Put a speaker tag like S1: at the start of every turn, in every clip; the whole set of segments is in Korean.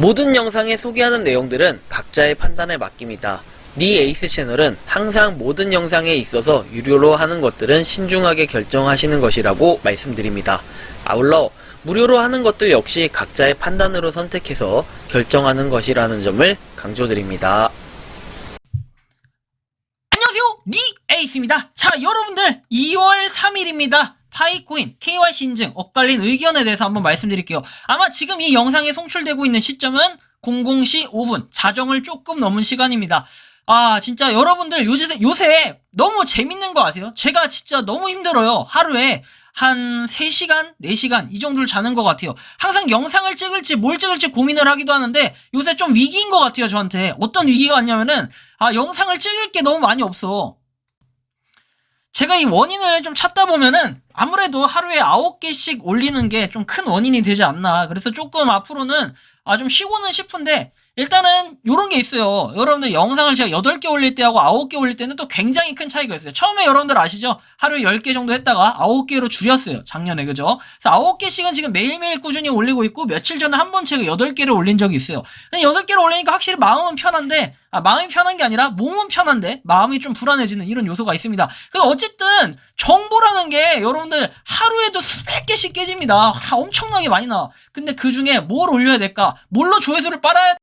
S1: 모든 영상에 소개하는 내용들은 각자의 판단에 맡깁니다. 니 에이스 채널은 항상 모든 영상에 있어서 유료로 하는 것들은 신중하게 결정하시는 것이라고 말씀드립니다. 아울러 무료로 하는 것들 역시 각자의 판단으로 선택해서 결정하는 것이라는 점을 강조드립니다.
S2: 안녕하세요, 니 에이스입니다. 자, 여러분들 2월 3일입니다. 파이코인 KYC 인증 엇갈린 의견에 대해서 한번 말씀드릴게요. 아마 지금 이 영상에 송출되고 있는 시점은 00시 5분, 자정을 조금 넘은 시간입니다. 아, 진짜 여러분들 요새 너무 재밌는 거 아세요? 제가 진짜 너무 힘들어요. 하루에 한 3시간, 4시간 이 정도를 자는 것 같아요. 항상 영상을 찍을지 뭘 찍을지 고민을 하기도 하는데 요새 좀 위기인 것 같아요, 저한테. 어떤 위기가 왔냐면은 영상을 찍을 게 너무 많이 없어. 제가 이 원인을 좀 찾다 보면은 아무래도 하루에 9개씩 올리는 게 좀 큰 원인이 되지 않나. 그래서 조금 앞으로는 좀 쉬고는 싶은데 일단은 요런 게 있어요. 여러분들 영상을 제가 8개 올릴 때하고 9개 올릴 때는 또 굉장히 큰 차이가 있어요. 처음에 여러분들 아시죠? 하루에 10개 정도 했다가 9개로 줄였어요. 작년에, 그죠? 그래서 9개씩은 지금 매일매일 꾸준히 올리고 있고 며칠 전에 한 번 제가 8개를 올린 적이 있어요. 근데 8개를 올리니까 확실히 마음은 편한데 마음이 편한 게 아니라 몸은 편한데 마음이 좀 불안해지는 이런 요소가 있습니다. 그래서 어쨌든 정보라는 게 여러분들 하루에도 수백 개씩 깨집니다. 엄청나게 많이 나와. 근데 그 중에 뭘 올려야 될까? 뭘로 조회수를 빨아야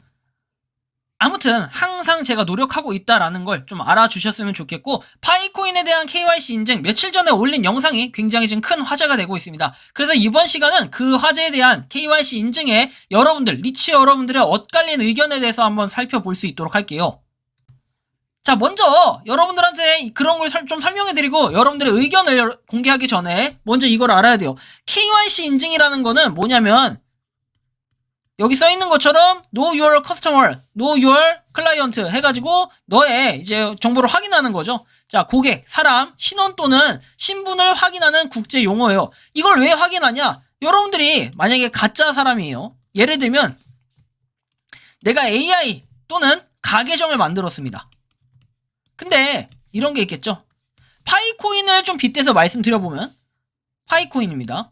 S2: 아무튼 항상 제가 노력하고 있다라는 걸 좀 알아주셨으면 좋겠고, 파이코인에 대한 KYC 인증 며칠 전에 올린 영상이 굉장히 지금 큰 화제가 되고 있습니다. 그래서 이번 시간은 그 화제에 대한 KYC 인증에 여러분들, 리치 여러분들의 엇갈린 의견에 대해서 한번 살펴볼 수 있도록 할게요. 자, 먼저 여러분들한테 그런 걸 좀 설명해드리고 여러분들의 의견을 공개하기 전에 먼저 이걸 알아야 돼요. KYC 인증이라는 거는 뭐냐면 여기 써 있는 것처럼 Know Your Customer, Know Your Client 해가지고 너의 이제 정보를 확인하는 거죠. 자, 고객, 사람, 신원 또는 신분을 확인하는 국제 용어예요. 이걸 왜 확인하냐? 여러분들이 만약에 가짜 사람이에요. 예를 들면 내가 AI 또는 가계정을 만들었습니다. 근데 이런 게 있겠죠. 파이코인을 좀 빗대서 말씀드려보면 파이코인입니다.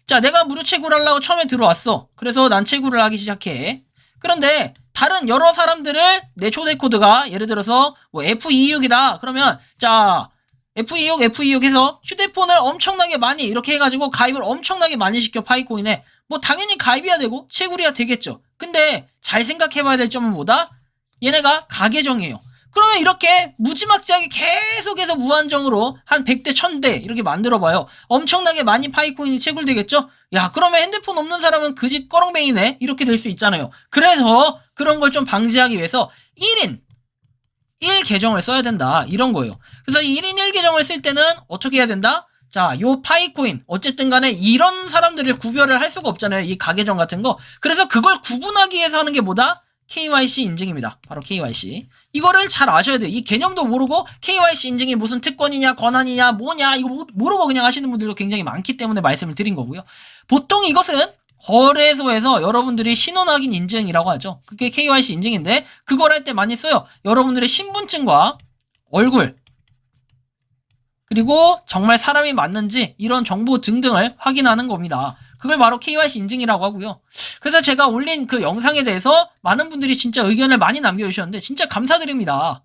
S2: 자, 내가 무료 채굴 하려고 처음에 들어왔어. 그래서 난 채굴을 하기 시작해. 그런데 다른 여러 사람들을 내 초대 코드가 예를 들어서 뭐 F26이다. 그러면 자, F26 해서 휴대폰을 엄청나게 많이 이렇게 해가지고 가입을 엄청나게 많이 시켜 파이코인에. 뭐 당연히 가입해야 되고 채굴해야 되겠죠. 근데 잘 생각해봐야 될 점은 뭐다? 얘네가 가계정이에요. 그러면 이렇게 무지막지하게 계속해서 무한정으로 한 100대 1000대 이렇게 만들어봐요. 엄청나게 많이 파이코인이 채굴되겠죠? 야, 그러면 핸드폰 없는 사람은 그 집 꺼렁뱅이네 이렇게 될 수 있잖아요. 그래서 그런 걸 좀 방지하기 위해서 1인 1계정을 써야 된다 이런 거예요. 그래서 1인 1계정을 쓸 때는 어떻게 해야 된다? 자, 요 파이코인 어쨌든 간에 이런 사람들을 구별을 할 수가 없잖아요. 이 가계정 같은 거. 그래서 그걸 구분하기 위해서 하는 게 뭐다? KYC 인증입니다. 바로 KYC. 이거를 잘 아셔야 돼요. 이 개념도 모르고 KYC 인증이 무슨 특권이냐 권한이냐 뭐냐 이거 모르고 그냥 하시는 분들도 굉장히 많기 때문에 말씀을 드린 거고요. 보통 이것은 거래소에서 여러분들이 신원 확인 인증이라고 하죠. 그게 KYC 인증인데 그걸 할 때 많이 써요. 여러분들의 신분증과 얼굴 그리고 정말 사람이 맞는지 이런 정보 등등을 확인하는 겁니다. 그걸 바로 KYC 인증이라고 하고요. 그래서 제가 올린 그 영상에 대해서 많은 분들이 진짜 의견을 많이 남겨주셨는데 진짜 감사드립니다.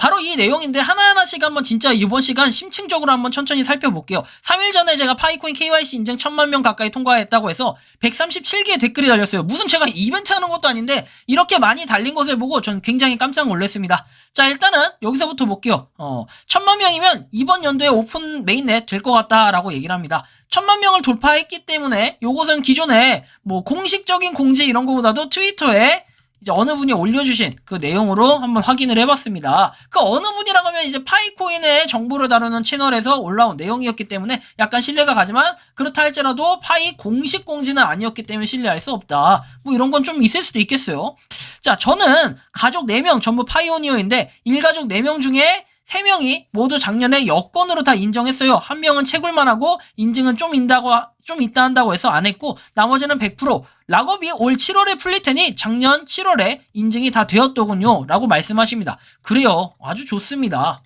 S2: 바로 이 내용인데 하나하나씩 한번 진짜 이번 시간 심층적으로 한번 천천히 살펴볼게요. 3일 전에 제가 파이코인 KYC 인증 1000만 명 가까이 통과했다고 해서 137개의 댓글이 달렸어요. 무슨 제가 이벤트 하는 것도 아닌데 이렇게 많이 달린 것을 보고 전 굉장히 깜짝 놀랐습니다. 자, 일단은 여기서부터 볼게요. 1000만 명이면 이번 연도에 오픈 메인넷 될 것 같다라고 얘기를 합니다. 1000만 명을 돌파했기 때문에 요것은 기존에 뭐 공식적인 공지 이런 거보다도 트위터에 이제 어느 분이 올려주신 그 내용으로 한번 확인을 해봤습니다. 그 어느 분이라고 하면 이제 파이코인의 정보를 다루는 채널에서 올라온 내용이었기 때문에 약간 신뢰가 가지만 그렇다 할지라도 파이 공식 공지는 아니었기 때문에 신뢰할 수 없다. 뭐 이런 건 좀 있을 수도 있겠어요. 자, 저는 가족 4명 전부 파이오니어인데 일가족 4명 중에 3명이 모두 작년에 여권으로 다 인정했어요. 한 명은 채굴만 하고 인증은 좀 있다 한다고 해서 안 했고 나머지는 100% 락업이 올 7월에 풀릴 테니 작년 7월에 인증이 다 되었더군요 라고 말씀하십니다. 그래요. 아주 좋습니다.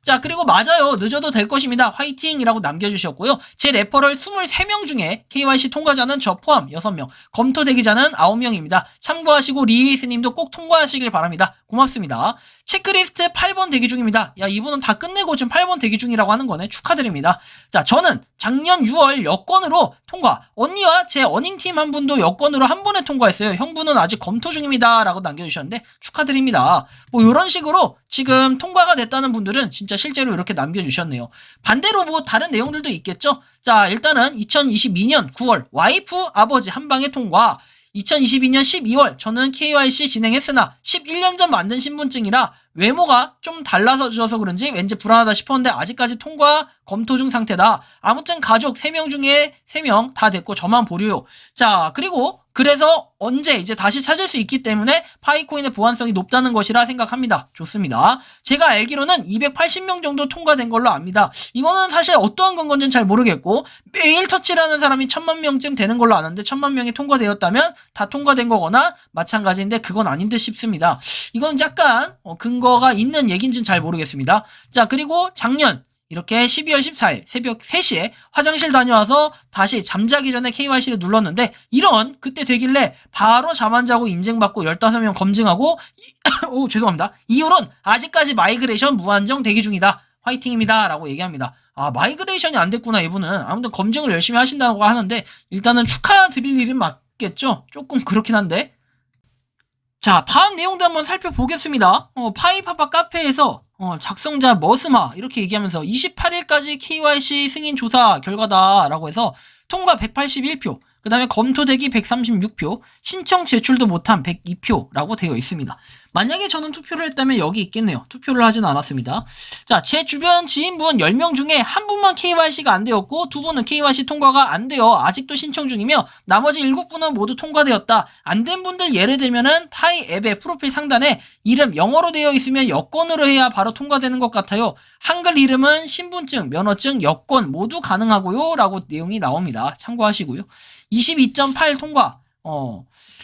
S2: 자, 그리고 맞아요. 늦어도 될 것입니다. 화이팅이라고 남겨주셨고요. 제 레퍼럴 23명 중에 KYC 통과자는 저 포함 6명, 검토 대기자는 9명입니다. 참고하시고 리에이스님도 꼭 통과하시길 바랍니다. 고맙습니다. 체크리스트 8번 대기 중입니다. 야, 이분은 다 끝내고 지금 8번 대기 중이라고 하는 거네. 축하드립니다. 자, 저는 작년 6월 여권으로 통과. 언니와 제 어닝팀 한 분도 여권으로 한 번에 통과했어요. 형분은 아직 검토 중입니다. 라고 남겨주셨는데 축하드립니다. 뭐 이런 식으로 지금 통과가 됐다는 분들은 진짜 실제로 이렇게 남겨주셨네요. 반대로 뭐 다른 내용들도 있겠죠? 자, 일단은 2022년 9월 와이프 아버지 한 방에 통과. 2022년 12월 저는 KYC 진행했으나 11년 전 만든 신분증이라 외모가 좀 달라져서 그런지 왠지 불안하다 싶었는데 아직까지 통과 검토 중 상태다. 아무튼 가족 3명 중에 3명 다 됐고 저만 보류요. 자, 그리고 그래서 언제 이제 다시 찾을 수 있기 때문에 파이코인의 보안성이 높다는 것이라 생각합니다. 좋습니다. 제가 알기로는 280명 정도 통과된 걸로 압니다. 이거는 사실 어떠한 건지는 잘 모르겠고 매일 터치라는 사람이 1000만 명쯤 되는 걸로 아는데 1000만 명이 통과되었다면 다 통과된 거거나 마찬가지인데 그건 아닌 듯 싶습니다. 이건 약간 근거가 있는 얘기인지는 잘 모르겠습니다. 자, 그리고 작년 이렇게 12월 14일 새벽 3시에 화장실 다녀와서 다시 잠자기 전에 KYC를 눌렀는데 그때 되길래 바로 잠 안 자고 인증받고 15명 검증하고 오, 죄송합니다. 이후론 아직까지 마이그레이션 무한정 대기 중이다. 화이팅입니다. 라고 얘기합니다. 아, 마이그레이션이 안 됐구나, 이분은. 아무튼 검증을 열심히 하신다고 하는데 일단은 축하드릴 일은 맞겠죠? 조금 그렇긴 한데. 자, 다음 내용도 한번 살펴보겠습니다. 파이파파 카페에서 작성자 머스마 이렇게 얘기하면서 28일까지 KYC 승인 조사 결과다라고 해서 통과 181표, 그 다음에 검토 대기 136표, 신청 제출도 못한 102표라고 되어 있습니다. 만약에 저는 투표를 했다면 여기 있겠네요. 투표를 하진 않았습니다. 자, 제 주변 지인분 10명 중에 한 분만 KYC가 안 되었고 두 분은 KYC 통과가 안 되어 아직도 신청 중이며 나머지 7분은 모두 통과되었다. 안 된 분들 예를 들면은 파이 앱의 프로필 상단에 이름 영어로 되어 있으면 여권으로 해야 바로 통과되는 것 같아요. 한글 이름은 신분증, 면허증, 여권 모두 가능하고요. 라고 내용이 나옵니다. 참고하시고요. 22.8 통과.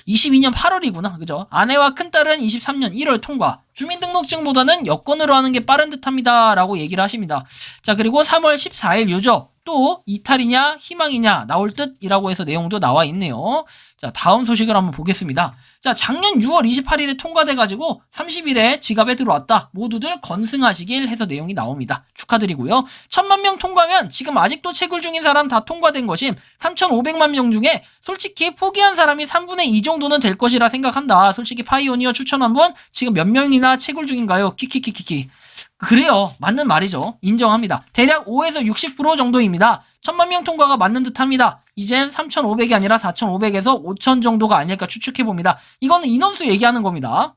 S2: 22년 8월이구나. 그죠? 아내와 큰딸은 23년 1월 통과. 주민등록증보다는 여권으로 하는 게 빠른 듯합니다. 라고 얘기를 하십니다. 자, 그리고 3월 14일 유저. 또 이탈이냐 희망이냐 나올 듯이라고 해서 내용도 나와 있네요. 자, 다음 소식을 한번 보겠습니다. 자, 작년 6월 28일에 통과돼가지고 30일에 지갑에 들어왔다. 모두들 건승하시길 해서 내용이 나옵니다. 축하드리고요. 1000만 명 통과면 지금 아직도 채굴 중인 사람 다 통과된 것임. 3500만 명 중에 솔직히 포기한 사람이 3분의 2 정도는 될 것이라 생각한다. 솔직히 파이오니어 추천한 분 지금 몇 명이나 채굴 중인가요? 키키키키키. 그래요. 맞는 말이죠. 인정합니다. 대략 5에서 60% 정도입니다. 1000만 명 통과가 맞는 듯합니다. 이젠 3500이 아니라 4500에서 5000 정도가 아닐까 추측해봅니다. 이거는 인원수 얘기하는 겁니다.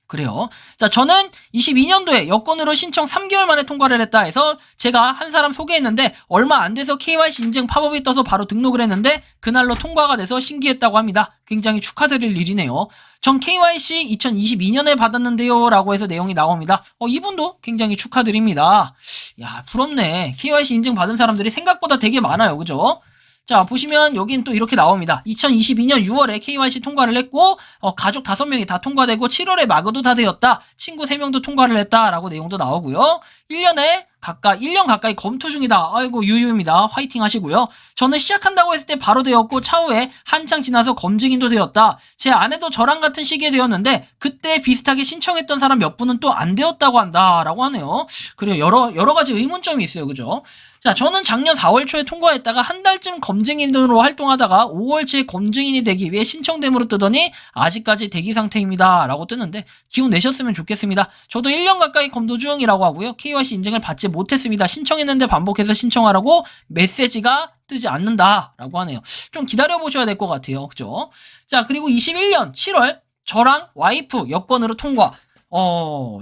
S2: 그래요. 자, 저는 22년도에 여권으로 신청 3개월 만에 통과를 했다 해서 제가 한 사람 소개했는데 얼마 안 돼서 KYC 인증 팝업이 떠서 바로 등록을 했는데 그날로 통과가 돼서 신기했다고 합니다. 굉장히 축하드릴 일이네요. 전 KYC 2022년에 받았는데요 라고 해서 내용이 나옵니다. 이분도 굉장히 축하드립니다. 야, 부럽네. KYC 인증 받은 사람들이 생각보다 되게 많아요. 그죠? 자, 보시면 여긴 또 이렇게 나옵니다. 2022년 6월에 KYC 통과를 했고 가족 5명이 다 통과되고 7월에 마그도 다 되었다. 친구 3명도 통과를 했다라고 내용도 나오고요. 1년 가까이 검토 중이다. 아이고 유유입니다. 화이팅 하시고요. 저는 시작한다고 했을 때 바로 되었고 차후에 한창 지나서 검증인도 되었다. 제 아내도 저랑 같은 시기에 되었는데 그때 비슷하게 신청했던 사람 몇 분은 또 안 되었다고 한다라고 하네요. 그래요. 여러 가지 의문점이 있어요. 그죠? 자, 저는 작년 4월 초에 통과했다가 한 달쯤 검증인으로 활동하다가 5월치에 검증인이 되기 위해 신청됨으로 뜨더니 아직까지 대기 상태입니다. 라고 뜨는데 기운 내셨으면 좋겠습니다. 저도 1년 가까이 검토 중이라고 하고요. KYC 인증을 받지 못했습니다. 신청했는데 반복해서 신청하라고 메시지가 뜨지 않는다. 라고 하네요. 좀 기다려보셔야 될 것 같아요. 그죠? 자, 그리고 21년 7월 저랑 와이프 여권으로 통과.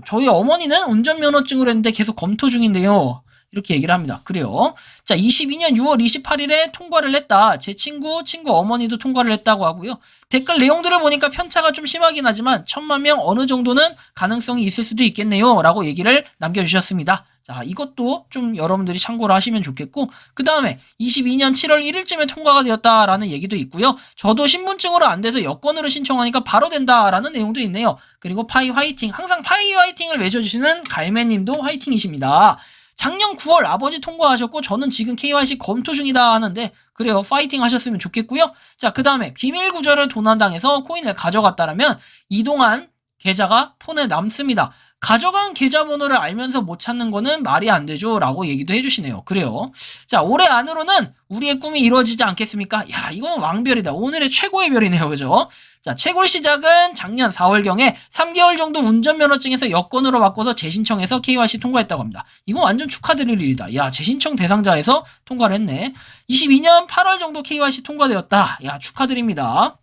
S2: 저희 어머니는 운전면허증을 했는데 계속 검토 중인데요. 이렇게 얘기를 합니다. 그래요. 자, 22년 6월 28일에 통과를 했다. 제 친구 어머니도 통과를 했다고 하고요. 댓글 내용들을 보니까 편차가 좀 심하긴 하지만 1000만 명 어느 정도는 가능성이 있을 수도 있겠네요. 라고 얘기를 남겨주셨습니다. 자, 이것도 좀 여러분들이 참고를 하시면 좋겠고, 그 다음에 22년 7월 1일쯤에 통과가 되었다라는 얘기도 있고요. 저도 신분증으로 안 돼서 여권으로 신청하니까 바로 된다라는 내용도 있네요. 그리고 파이 화이팅, 항상 파이 화이팅을 외쳐주시는 갈매님도 화이팅이십니다. 작년 9월 아버지 통과하셨고 저는 지금 KYC 검토 중이다 하는데, 그래요, 파이팅 하셨으면 좋겠고요. 자, 그 다음에 비밀 구조를 도난당해서 코인을 가져갔다라면 이동한 계좌가 폰에 남습니다. 가져간 계좌번호를 알면서 못 찾는 거는 말이 안 되죠 라고 얘기도 해주시네요. 그래요. 자, 올해 안으로는 우리의 꿈이 이루어지지 않겠습니까? 야, 이건 왕별이다. 오늘의 최고의 별이네요. 그죠? 자, 채굴 시작은 작년 4월경에 3개월 정도 운전면허증에서 여권으로 바꿔서 재신청해서 KYC 통과했다고 합니다. 이건 완전 축하드릴 일이다. 야, 재신청 대상자에서 통과를 했네. 22년 8월 정도 KYC 통과되었다. 야, 축하드립니다.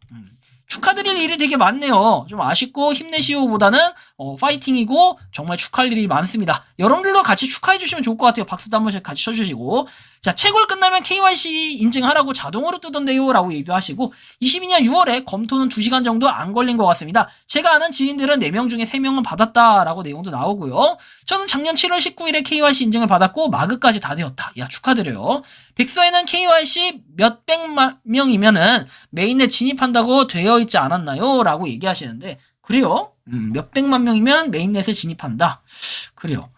S2: 축하드릴 일이 되게 많네요. 좀 아쉽고 힘내시오 보다는 파이팅이고 정말 축하할 일이 많습니다. 여러분들도 같이 축하해 주시면 좋을 것 같아요. 박수도 한 번씩 같이 쳐주시고. 자, 채굴 끝나면 KYC 인증하라고 자동으로 뜨던데요 라고 얘기도 하시고, 22년 6월에 검토는 2시간 정도 안 걸린 것 같습니다. 제가 아는 지인들은 4명 중에 3명은 받았다라고 내용도 나오고요. 저는 작년 7월 19일에 KYC 인증을 받았고 마그까지 다 되었다. 야, 축하드려요. 백서에는 KYC 몇백만 명이면은 메인에 진입한다고 되어 있지 않았나요? 라고 얘기하시는데, 그래요? 몇백만 명이면 메인넷에 진입한다. 그래요.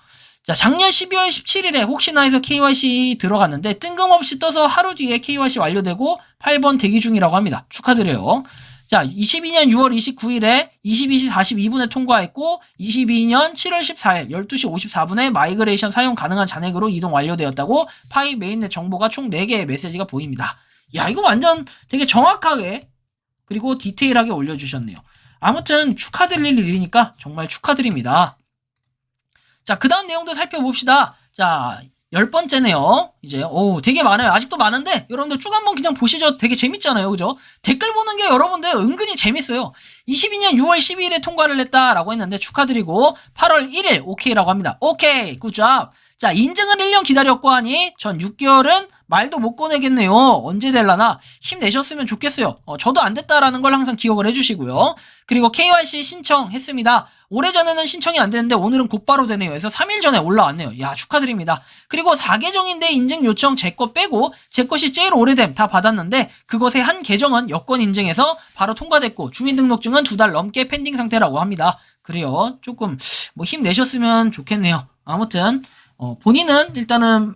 S2: 자, 작년 12월 17일에 혹시나 해서 KYC 들어갔는데 뜬금없이 떠서 하루 뒤에 KYC 완료되고 8번 대기 중이라고 합니다. 축하드려요. 자, 22년 6월 29일에 22시 42분에 통과했고 22년 7월 14일 12시 54분에 마이그레이션 사용 가능한 잔액으로 이동 완료되었다고 파이 메인넷 정보가 총 4개의 메시지가 보입니다. 야, 이거 완전 되게 정확하게 그리고 디테일하게 올려주셨네요. 아무튼 축하드릴 일이니까 정말 축하드립니다. 자, 그 다음 내용도 살펴봅시다. 자, 10번째네요. 이제, 되게 많아요. 아직도 많은데, 여러분들 쭉 한번 그냥 보시죠. 되게 재밌잖아요. 그죠? 댓글 보는 게 여러분들 은근히 재밌어요. 22년 6월 12일에 통과를 했다라고 했는데 축하드리고, 8월 1일 오케이라고 합니다. 오케이, 굿잡. 자, 인증을 1년 기다렸고 하니, 전 6개월은 말도 못 꺼내겠네요. 언제 될라나 힘내셨으면 좋겠어요. 저도 안 됐다라는 걸 항상 기억을 해주시고요. 그리고 KYC 신청했습니다. 오래전에는 신청이 안 되는데 오늘은 곧바로 되네요. 그래서 3일 전에 올라왔네요. 야, 축하드립니다. 그리고 4계정인데 인증 요청 제 거 빼고 제 것이 제일 오래됨 다 받았는데 그것의 한 계정은 여권 인증해서 바로 통과됐고 주민등록증은 2달 넘게 펜딩 상태라고 합니다. 그래요. 조금 뭐 힘내셨으면 좋겠네요. 아무튼 본인은 일단은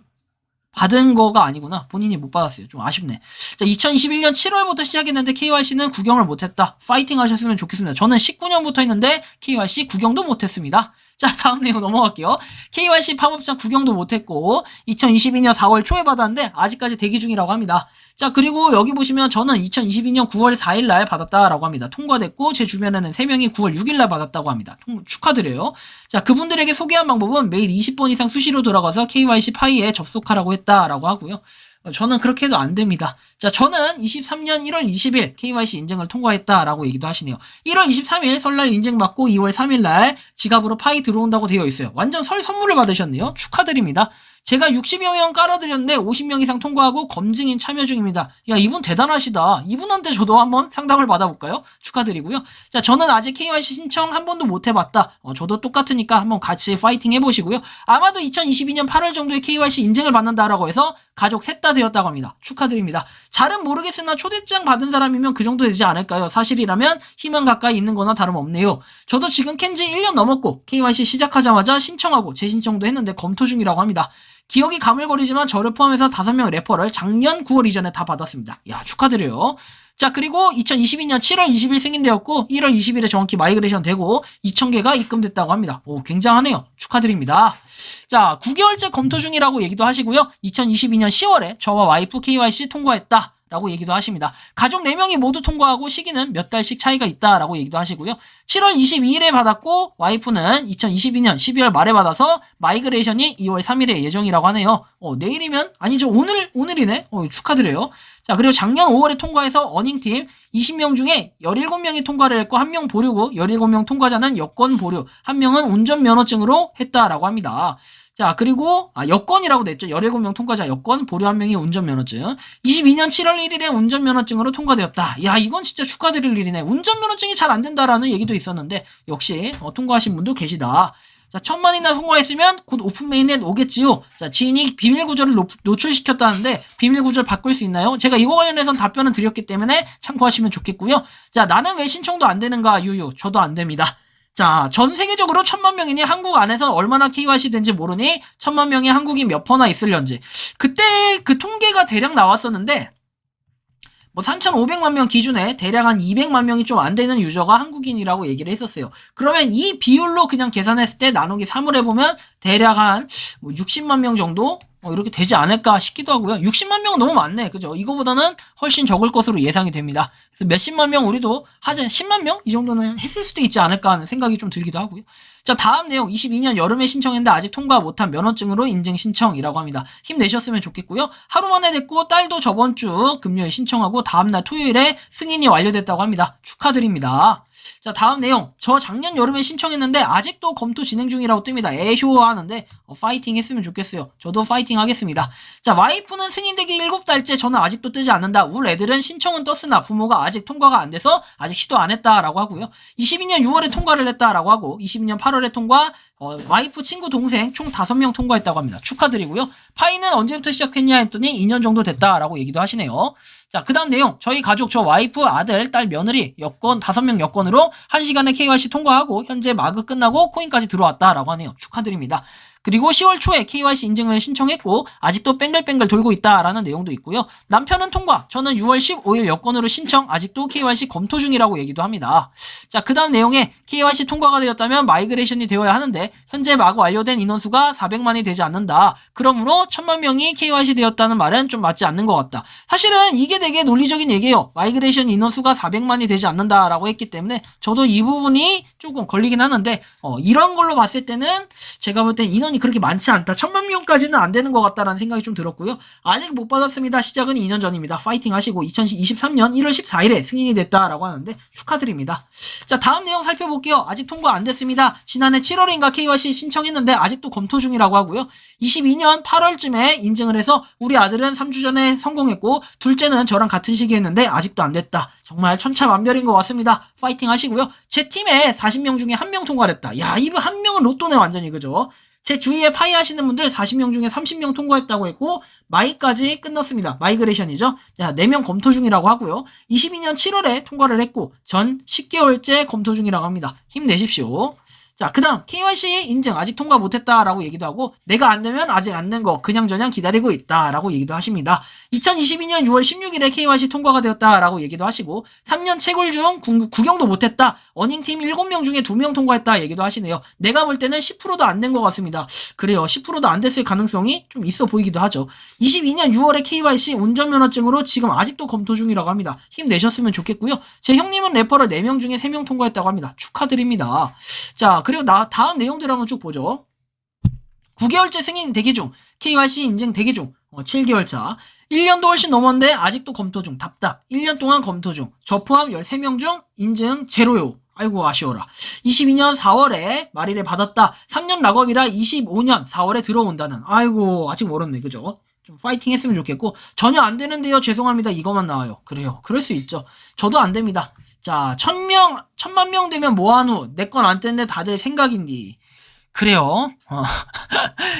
S2: 받은 거가 아니구나. 본인이 못 받았어요. 좀 아쉽네. 자, 2021년 7월부터 시작했는데 KYC는 구경을 못했다. 파이팅 하셨으면 좋겠습니다. 저는 19년부터 했는데 KYC 구경도 못했습니다. 자, 다음 내용 넘어갈게요. KYC 팝업장 구경도 못했고 2022년 4월 초에 받았는데 아직까지 대기 중이라고 합니다. 자, 그리고 여기 보시면 저는 2022년 9월 4일날 받았다라고 합니다. 통과됐고 제 주변에는 3명이 9월 6일날 받았다고 합니다. 축하드려요. 자, 그분들에게 소개한 방법은 매일 20번 이상 수시로 돌아가서 KYC 파이에 접속하라고 했다라고 하고요. 저는 그렇게 해도 안 됩니다. 자, 저는 23년 1월 20일 KYC 인증을 통과했다라고 얘기도 하시네요. 1월 23일 설날 인증받고 2월 3일날 지갑으로 파이 들어온다고 되어 있어요. 완전 설 선물을 받으셨네요. 축하드립니다. 제가 60여 명 깔아드렸는데 50명 이상 통과하고 검증인 참여 중입니다. 야, 이분 대단하시다. 이분한테 저도 한번 상담을 받아볼까요? 축하드리고요. 자, 저는 아직 KYC 신청 한 번도 못 해봤다. 저도 똑같으니까 한번 같이 파이팅 해보시고요. 아마도 2022년 8월 정도에 KYC 인증을 받는다라고 해서 가족 셋 다 되었다고 합니다. 축하드립니다. 잘은 모르겠으나 초대장 받은 사람이면 그 정도 되지 않을까요? 사실이라면 희망 가까이 있는 거나 다름없네요. 저도 지금 캔지 1년 넘었고 KYC 시작하자마자 신청하고 재신청도 했는데 검토 중이라고 합니다. 기억이 가물거리지만 저를 포함해서 5명 레퍼럴 작년 9월 이전에 다 받았습니다. 야, 축하드려요. 자, 그리고 2022년 7월 20일 승인되었고 1월 20일에 정확히 마이그레이션 되고 2,000개가 입금됐다고 합니다. 오, 굉장하네요. 축하드립니다. 자, 9개월째 검토 중이라고 얘기도 하시고요. 2022년 10월에 저와 와이프 KYC 통과했다 라고 얘기도 하십니다. 가족 4명이 모두 통과하고 시기는 몇 달씩 차이가 있다라고 얘기도 하시고요. 7월 22일에 받았고 와이프는 2022년 12월 말에 받아서 마이그레이션이 2월 3일에 예정이라고 하네요. 내일이면 아니죠. 오늘이네. 축하드려요. 자, 그리고 작년 5월에 통과해서 어닝팀 20명 중에 17명이 통과를 했고 1명 보류고 17명 통과자는 여권 보류, 1명은 운전면허증으로 했다라고 합니다. 자, 그리고 여권이라고 냈죠. 17명 통과자 여권, 보류 1명이 운전면허증. 22년 7월 1일에 운전면허증으로 통과되었다. 야, 이건 진짜 축하드릴 일이네. 운전면허증이 잘 안 된다라는 얘기도 있었는데 역시 통과하신 분도 계시다. 자, 1000만이나 통과했으면 곧 오픈 메인넷 오겠지요. 자, 지인이 비밀 구조를 노출시켰다는데 비밀 구조를 바꿀 수 있나요? 제가 이거 관련해서는 답변을 드렸기 때문에 참고하시면 좋겠고요. 자, 나는 왜 신청도 안 되는가? 유유. 저도 안 됩니다. 자, 전 세계적으로 1000만 명이니 한국 안에서 얼마나 KYC 된지 모르니 1000만 명의 한국인 몇 퍼나 있을련지. 그때 그 통계가 대략 나왔었는데 뭐 3,500만 명 기준에 대략 한 200만 명이 좀 안 되는 유저가 한국인이라고 얘기를 했었어요. 그러면 이 비율로 그냥 계산했을 때 나누기 3을 해보면 대략 한 뭐 60만 명 정도 이렇게 되지 않을까 싶기도 하고요. 60만 명은 너무 많네. 그죠? 이거보다는 훨씬 적을 것으로 예상이 됩니다. 그래서 몇십만 명 우리도 하자 10만 명? 이 정도는 했을 수도 있지 않을까 하는 생각이 좀 들기도 하고요. 자, 다음 내용 22년 여름에 신청했는데 아직 통과 못한 면허증으로 인증 신청이라고 합니다. 힘내셨으면 좋겠고요. 하루 만에 됐고 딸도 저번 주 금요일 신청하고 다음날 토요일에 승인이 완료됐다고 합니다. 축하드립니다. 자, 다음 내용. 저 작년 여름에 신청했는데 아직도 검토 진행 중이라고 뜹니다. 에효 하는데 파이팅 했으면 좋겠어요. 저도 파이팅 하겠습니다. 자, 와이프는 승인되기 7달째 저는 아직도 뜨지 않는다. 울 애들은 신청은 떴으나 부모가 아직 통과가 안 돼서 아직 시도 안 했다라고 하고요. 22년 6월에 통과를 했다라고 하고 22년 8월에 통과, 와이프 친구 동생 총 5명 통과했다고 합니다. 축하드리고요. 파이는 언제부터 시작했냐 했더니 2년 정도 됐다라고 얘기도 하시네요. 자, 그 다음 내용. 저희 가족, 저 와이프, 아들, 딸, 며느리, 여권, 5명 여권으로 1시간에 KYC 통과하고 현재 마그 끝나고 코인까지 들어왔다라고 하네요. 축하드립니다. 그리고 10월 초에 KYC 인증을 신청했고 아직도 뺑글뺑글 돌고 있다라는 내용도 있고요. 남편은 통과, 저는 6월 15일 여권으로 신청, 아직도 KYC 검토 중이라고 얘기도 합니다. 자, 그 다음 내용에 KYC 통과가 되었다면 마이그레이션이 되어야 하는데 현재 마구 완료된 인원수가 400만이 되지 않는다. 그러므로 1000만 명이 KYC 되었다는 말은 좀 맞지 않는 것 같다. 사실은 이게 되게 논리적인 얘기예요. 마이그레이션 인원수가 400만이 되지 않는다라고 했기 때문에 저도 이 부분이 조금 걸리긴 하는데 이런 걸로 봤을 때는 제가 볼 땐 인원이 그렇게 많지 않다. 1000만 명까지는 안 되는 것 같다라는 생각이 좀 들었고요. 아직 못 받았습니다. 시작은 2년 전입니다. 파이팅 하시고 2023년 1월 14일에 승인이 됐다라고 하는데 축하드립니다. 자, 다음 내용 살펴볼게요. 아직 통과 안 됐습니다. 지난해 7월인가 KYC 신청했는데 아직도 검토 중이라고 하고요. 22년 8월쯤에 인증을 해서 우리 아들은 3주 전에 성공했고 둘째는 저랑 같은 시기에 했는데 아직도 안 됐다. 정말 천차만별인 것 같습니다. 파이팅 하시고요. 제 팀에 40명 중에 1명 통과를 했다. 야, 이분 1명은 로또네 완전히. 그죠? 제 주위에 파이 하시는 분들 40명 중에 30명 통과했다고 했고 마이까지 끝났습니다. 마이그레이션이죠. 자, 4명 검토 중이라고 하고요. 22년 7월에 통과를 했고 전 10개월째 검토 중이라고 합니다. 힘내십시오. 자, 그 다음 KYC 인증 아직 통과 못했다라고 얘기도 하고 내가 안 되면 아직 안 된 거 그냥저냥 기다리고 있다라고 얘기도 하십니다. 2022년 6월 16일에 KYC 통과가 되었다라고 얘기도 하시고 3년 채굴 중 구경도 못했다. 어닝팀 7명 중에 2명 통과했다 얘기도 하시네요. 내가 볼 때는 10%도 안 된 것 같습니다. 그래요. 10%도 안 됐을 가능성이 좀 있어 보이기도 하죠. 22년 6월에 KYC 운전면허증으로 지금 아직도 검토 중이라고 합니다. 힘내셨으면 좋겠고요. 제 형님은 래퍼를 4명 중에 3명 통과했다고 합니다. 축하드립니다. 자, 그리고 다음 내용들 한번 쭉 보죠. 9개월째 승인 대기 중, KYC 인증 대기 중, 7개월 차, 1년도 훨씬 넘었는데 아직도 검토 중, 답답, 1년 동안 검토 중, 저 포함 13명 중 인증 제로요. 아이고 아쉬워라. 22년 4월에 말일에 받았다. 3년 락업이라 25년 4월에 들어온다는. 아이고 아직 멀었네. 그죠? 좀 파이팅 했으면 좋겠고 전혀 안 되는데요. 죄송합니다. 이거만 나와요. 그래요. 그럴 수 있죠. 저도 안 됩니다. 자, 1000만 명 되면 뭐하누? 내 건 안 뗐는데 다들 생각인디. 그래요.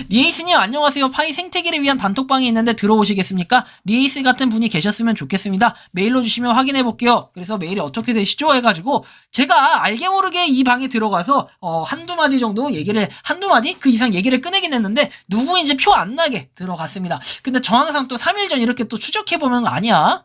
S2: 리에이스님 안녕하세요. 파이 생태계를 위한 단톡방이 있는데 들어오시겠습니까? 리에이스 같은 분이 계셨으면 좋겠습니다. 메일로 주시면 확인해볼게요. 그래서 메일이 어떻게 되시죠? 해가지고 제가 알게 모르게 이 방에 들어가서 한두 마디 정도 한두 마디? 그 이상 얘기를 꺼내긴 했는데 누구인지 표 안 나게 들어갔습니다. 근데 저 항상 또 3일 전 이렇게 또 추적해보면 아니야.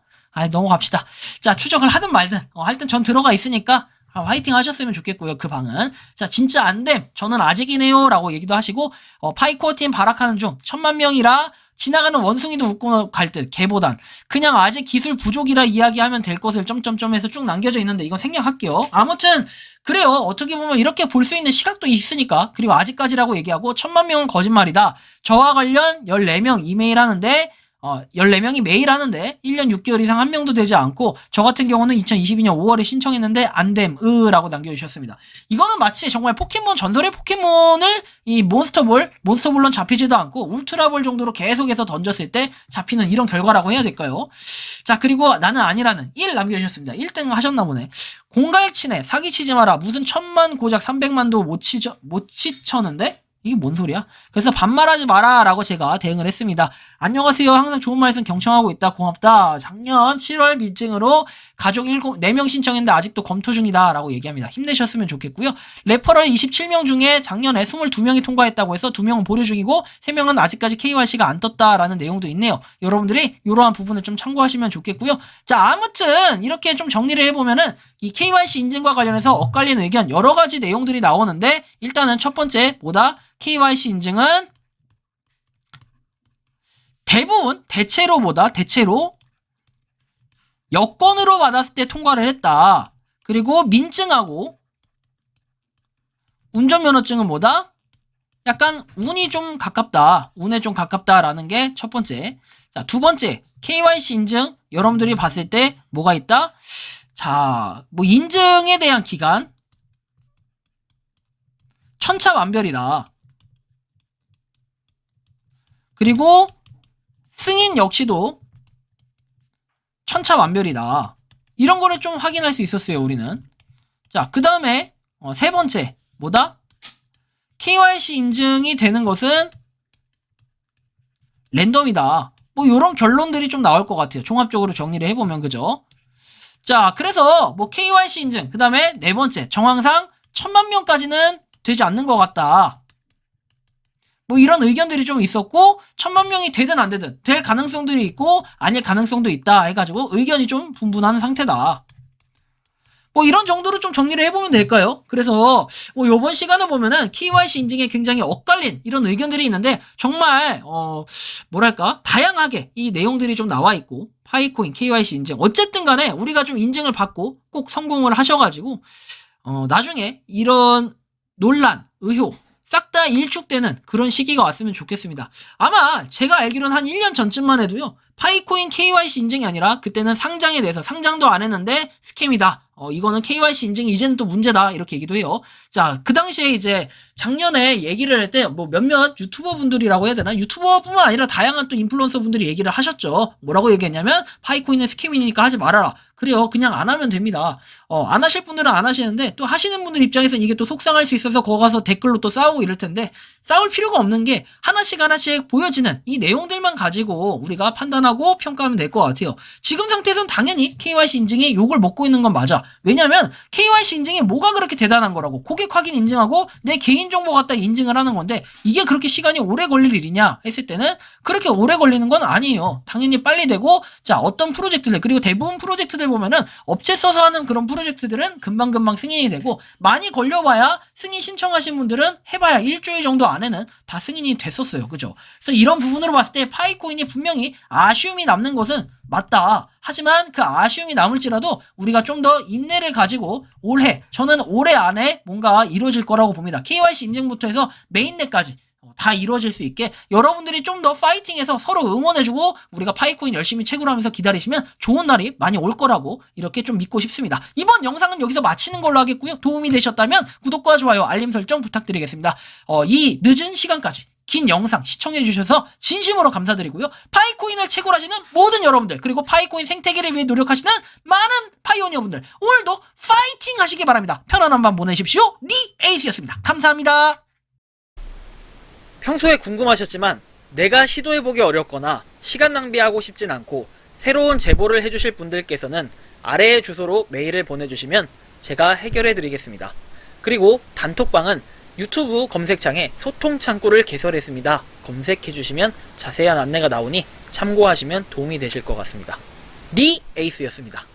S2: 넘어갑시다. 자, 추적을 하든 말든 하여튼 전 들어가 있으니까 화이팅 하셨으면 좋겠고요. 그 방은. 자, 진짜 안됨. 저는 아직이네요. 라고 얘기도 하시고 파이코어 팀 발악하는 중 1000만 명이라 지나가는 원숭이도 웃고 갈 듯. 개보단. 그냥 아직 기술 부족이라 이야기하면 될 것을 점점점 해서 쭉 남겨져 있는데 이건 생략할게요. 아무튼 그래요. 어떻게 보면 이렇게 볼 수 있는 시각도 있으니까. 그리고 아직까지라고 얘기하고 1000만 명은 거짓말이다. 저와 관련 14명 이메일 하는데 14명이 매일 하는데 1년 6개월 이상 한 명도 되지 않고 저 같은 경우는 2022년 5월에 신청했는데 안됨 라고 남겨주셨습니다. 이거는 마치 정말 포켓몬 전설의 포켓몬을 이 몬스터볼론 잡히지도 않고 울트라볼 정도로 계속해서 던졌을 때 잡히는 이런 결과라고 해야 될까요? 자, 그리고 나는 아니라는 1 남겨주셨습니다. 1등 하셨나 보네. 공갈치네 사기치지 마라. 무슨 1000만 고작 300만도 못 치쳤는데? 이게 뭔 소리야? 그래서 반말하지 마라 라고 제가 대응을 했습니다. 안녕하세요. 항상 좋은 말씀 경청하고 있다. 고맙다. 작년 7월 밀증으로 가족 4명 신청했는데 아직도 검토 중이다 라고 얘기합니다. 힘내셨으면 좋겠고요. 레퍼럴 27명 중에 작년에 22명이 통과했다고 해서 2명은 보류 중이고 3명은 아직까지 KYC가 안 떴다라는 내용도 있네요. 여러분들이 이러한 부분을 좀 참고하시면 좋겠고요. 자, 아무튼 이렇게 좀 정리를 해보면은 이 KYC 인증과 관련해서 엇갈리는 의견 여러 가지 내용들이 나오는데 일단은 첫 번째 뭐다? KYC 인증은 대체로 여권으로 받았을 때 통과를 했다. 그리고 민증하고 운전면허증은 뭐다? 약간 운에 좀 가깝다라는 게 첫 번째. 자, 두 번째 KYC 인증 여러분들이 봤을 때 뭐가 있다? 자, 뭐 인증에 대한 기간 천차만별이다. 그리고 승인 역시도 천차만별이다. 이런 거를 좀 확인할 수 있었어요, 우리는. 자, 그 다음에 세 번째 뭐다? KYC 인증이 되는 것은 랜덤이다. 뭐 이런 결론들이 좀 나올 것 같아요. 종합적으로 정리를 해보면 그죠? 자, 그래서 뭐 KYC 인증 그 다음에 네 번째 정황상 1000만 명까지는 되지 않는 것 같다. 뭐 이런 의견들이 좀 있었고 1000만 명이 되든 안 되든 될 가능성들이 있고 아닐 가능성도 있다 해가지고 의견이 좀 분분한 상태다. 뭐 이런 정도로 좀 정리를 해보면 될까요? 그래서 뭐 요번 시간을 보면은 KYC 인증에 굉장히 엇갈린 이런 의견들이 있는데 정말 뭐랄까 다양하게 이 내용들이 좀 나와 있고 파이코인 KYC 인증 어쨌든 간에 우리가 좀 인증을 받고 꼭 성공을 하셔가지고 나중에 이런 논란, 의혹 싹 다 일축되는 그런 시기가 왔으면 좋겠습니다. 아마 제가 알기로는 한 1년 전쯤만 해도요. 파이코인 KYC 인증이 아니라 그때는 상장에 대해서 상장도 안 했는데 스캠이다. 이거는 KYC 인증이 이제는 또 문제다. 이렇게 얘기도 해요. 자, 그 당시에 이제 작년에 얘기를 할 때 뭐 몇몇 유튜버 분들이라고 해야 되나? 유튜버뿐만 아니라 다양한 또 인플루언서 분들이 얘기를 하셨죠. 뭐라고 얘기했냐면 파이코인은 스캠이니까 하지 말아라. 그래요. 그냥 안 하면 됩니다. 안 하실 분들은 안 하시는데 또 하시는 분들 입장에서는 이게 또 속상할 수 있어서 거기 가서 댓글로 또 싸우고 이럴 텐데 싸울 필요가 없는 게 하나씩 보여지는 이 내용들만 가지고 우리가 판단하고 평가하면 될 것 같아요. 지금 상태에서는 당연히 KYC 인증이 욕을 먹고 있는 건 맞아. 왜냐면 KYC 인증이 뭐가 그렇게 대단한 거라고 고객 확인 인증하고 내 개인정보 갖다 인증을 하는 건데 이게 그렇게 시간이 오래 걸릴 일이냐 했을 때는 그렇게 오래 걸리는 건 아니에요. 당연히 빨리 되고 자 어떤 프로젝트들 그리고 대부분 프로젝트들 보면은 업체 써서 하는 그런 프로젝트들은 금방금방 승인이 되고 많이 걸려봐야 승인 신청하신 분들은 해봐야 일주일 정도 안에는 다 승인이 됐었어요. 그죠? 그래서 이런 부분으로 봤을 때 파이코인이 분명히 아쉬움이 남는 것은 맞다. 하지만 그 아쉬움이 남을지라도 우리가 좀 더 인내를 가지고 저는 올해 안에 뭔가 이루어질 거라고 봅니다. KYC 인증부터 해서 메인넷까지 다 이루어질 수 있게 여러분들이 좀 더 파이팅해서 서로 응원해주고 우리가 파이코인 열심히 채굴하면서 기다리시면 좋은 날이 많이 올 거라고 이렇게 좀 믿고 싶습니다. 이번 영상은 여기서 마치는 걸로 하겠고요. 도움이 되셨다면 구독과 좋아요, 알림 설정 부탁드리겠습니다. 이 늦은 시간까지 긴 영상 시청해주셔서 진심으로 감사드리고요. 파이코인을 채굴하시는 모든 여러분들 그리고 파이코인 생태계를 위해 노력하시는 많은 파이오니어분들 오늘도 파이팅 하시기 바랍니다. 편안한 밤 보내십시오. 에이스였습니다. 감사합니다.
S1: 평소에 궁금하셨지만 내가 시도해보기 어렵거나 시간 낭비하고 싶진 않고 새로운 제보를 해주실 분들께서는 아래의 주소로 메일을 보내주시면 제가 해결해드리겠습니다. 그리고 단톡방은 유튜브 검색창에 소통 창구를 개설했습니다. 검색해주시면 자세한 안내가 나오니 참고하시면 도움이 되실 것 같습니다. 에이스였습니다.